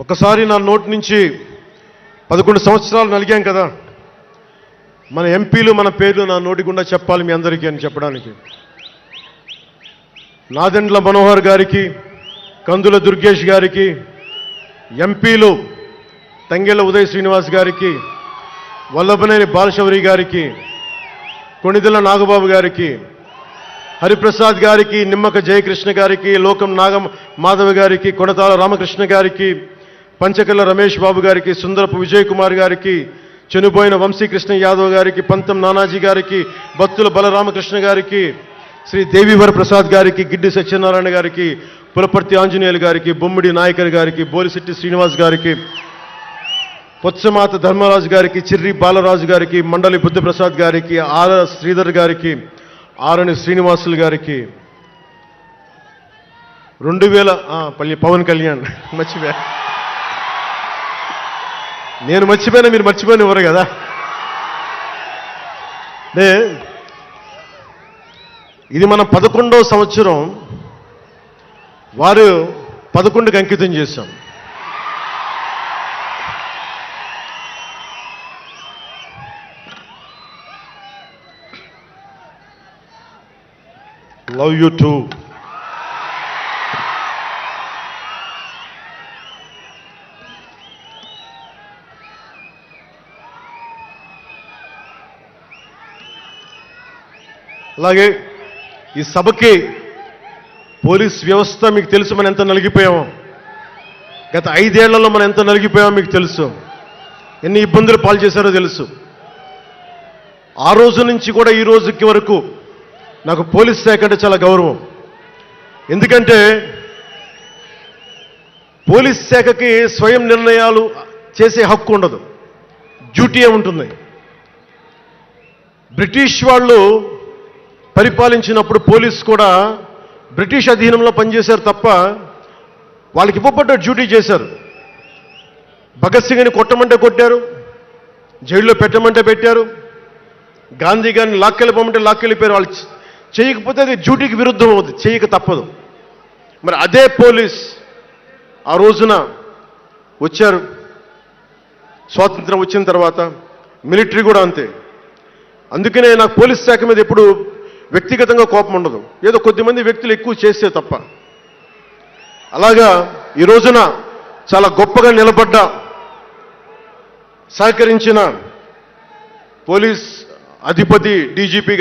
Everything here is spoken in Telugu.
ఒకసారి నా నోటి నుంచి 11 సంవత్సరాలు నలిగాం కదా, మన ఎంపీలు మన పేర్లు నా నోటి గుండా చెప్పాలి మీ అందరికీ అని చెప్పడానికి. నాదెండ్ల మనోహర్ గారికి, కందుల దుర్గేష్ గారికి, ఎంపీలు తంగెళ్ల ఉదయ్ శ్రీనివాస్ గారికి, వల్లభనేని బాలశౌరి గారికి, కొణిదెల నాగబాబు గారికి, హరిప్రసాద్ గారికి, నిమ్మక జయకృష్ణ గారికి, లోకం మాధవ్ గారికి, కొనతాల రామకృష్ణ గారికి, పంచకల్ల రమేష్ బాబు గారికి, సుందరపు విజయ్ కుమార్ గారికి, చనిపోయిన వంశీకృష్ణ యాదవ్ గారికి, పంతం నానాజీ గారికి, బత్తుల బలరామకృష్ణ గారికి, శ్రీ దేవివర ప్రసాద్ గారికి, గిడ్డి సత్యనారాయణ గారికి, పులపర్తి ఆంజనేయులు గారికి, బొమ్మిడి నాయకర్ గారికి, బోలిశెట్టి శ్రీనివాస్ గారికి, పొత్సమాత ధర్మరాజు గారికి, చిర్రి బాలరాజు గారికి, మండలి బుద్ధప్రసాద్ గారికి, ఆర్ శ్రీధర్ గారికి, ఆరణి శ్రీనివాసులు గారికి, 2000 పవన్ కళ్యాణ్ మర్చిపోయా, నేను మర్చిపోయినా మీరు మర్చిపోయిన ఎవరు కదా. ఇది మనం 11వ సంవత్సరం, వారు 11కి అంకితం చేశాం. Love you two. అలాగే ఈ సభకి పోలీస్ వ్యవస్థ మీకు తెలుసు, మనం ఎంత నలిగిపోయామో. గత 5 ఏళ్లలో మనం ఎంత నలిగిపోయామో మీకు తెలుసు, ఎన్ని ఇబ్బందులు పాలు చేశారో తెలుసు. ఆ రోజు నుంచి కూడా ఈ రోజుకి వరకు నాకు పోలీస్ శాఖ అంటే చాలా గౌరవం. ఎందుకంటే పోలీస్ శాఖకి స్వయం నిర్ణయాలు చేసే హక్కు ఉండదు, డ్యూటీ ఉంటుంది. బ్రిటిష్ వాళ్ళు పరిపాలించినప్పుడు పోలీస్ కూడా బ్రిటిష్ అధీనంలో పనిచేశారు తప్ప వాళ్ళకి ఇవ్వబడ్డ డ్యూటీ చేశారు. భగత్ సింగ్ని కొట్టమంటే కొట్టారు, జైల్లో పెట్టమంటే పెట్టారు, గాంధీ గారిని లాక్కెళ్ళిపోమంటే లాక్కెళ్ళిపోయారు. వాళ్ళు చేయకపోతే అది డ్యూటీకి విరుద్ధం అవుతుంది, చేయక తప్పదు. మరి అదే పోలీస్ ఆ రోజున వచ్చారు. స్వాతంత్రం వచ్చిన తర్వాత మిలిటరీ కూడా అంతే. అందుకనే నాకు పోలీస్ శాఖ మీద ఎప్పుడు వ్యక్తిగతంగా కోపం ఉండదు, ఏదో కొద్దిమంది వ్యక్తులు ఎక్కువ చేస్తే తప్ప. అలాగా ఈ రోజున చాలా గొప్పగా నిలబడ్డ, సహకరించిన పోలీస్ అధిపతి డీజీపీ గారు